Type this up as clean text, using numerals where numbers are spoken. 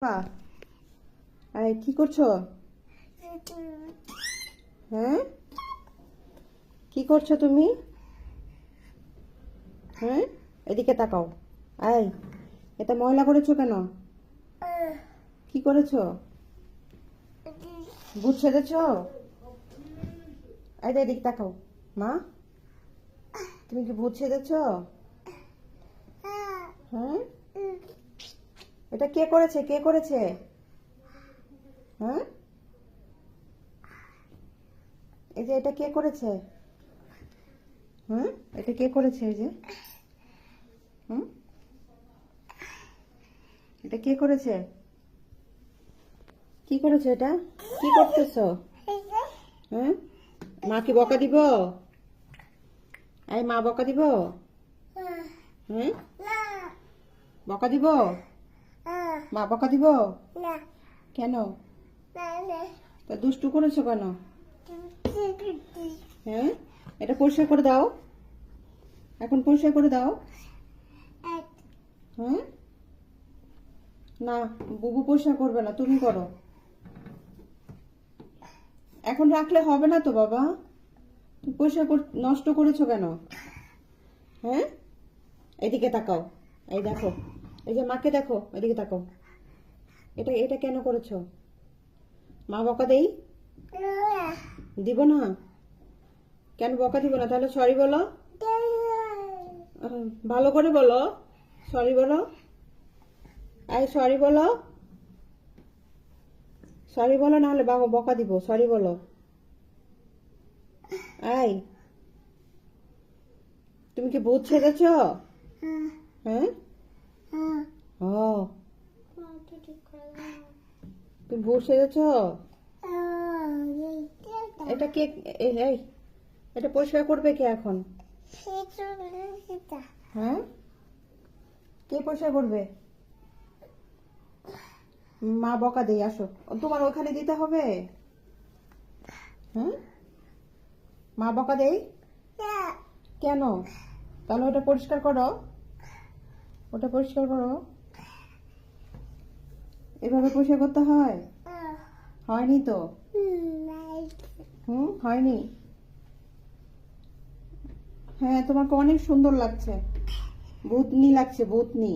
এই কি করছো? হ্যাঁ, কি করছো তুমি? হ্যাঁ, এদিকে তাকাও। এই, এটা ময়লা করেছো কেন? কি করেছো? ভূত সেজেছো? এই যে এদিকে তাকাও। মা, তুমি কি ভূত সেজেছো? হ্যাঁ, এটা কে করেছে? কে করেছে? হ্যাঁ, এই যে এটা কে করেছে? হ্যাঁ, এটা কে করেছে? এই যে হুম, এটা কে করেছে? কি করেছে এটা? কি করতেছো? হ্যাঁ, মা কি বকা দিব? এই মা বকা দিব? হ্যাঁ, বকা দিব? মা বকা দিব? কেন? তা দুষ্টু করেছো কেন? হ্যাঁ, এটা পরিষ্কার করে দাও। এখন পরিষ্কার করে দাও। হ্যাঁ, না, বুবু পরিষ্কার করবে না, তুমি করো। এখন রাখলে হবে না তো বাবা। তুমি পরিষ্কার নষ্ট করেছো কেন? হ্যাঁ, এদিকে তাকাও। এই দেখো, এই যে মাকে দেখো, এদিকে তাকাও। এটা এটা কেন করেছো? মা বকা দেই? দিব না? কেন বকা দিব না? তাহলে সরি বলো। ভালো করে বলো। সরি বলো। এই সরি বলো। সরি বলো, না হলে বাবা বকা দিব। সরি বলো। এই, তুমি কি ভূত সেজেছ? হ্যাঁ, ও, তুমি ভূত সেজেছ? এটা কে? এই এই, এটা পরিষ্কার করবে কে এখন? হ্যাঁ, কে পরিষ্কার করবে? মা বকা দেই, আসো। তোমার ওখানে দিতে হবে? হ্যাঁ, মা বকা দেই? কেন? তাহলে ওটা পরিষ্কার করো। ওটা পরিষ্কার করো। এভাবে পরিষ্কার করতে হয়? হয়নি তো। হয়নি। হ্যাঁ, তোমাকে অনেক সুন্দর লাগছে। ভূতনি লাগছে, ভূতনি।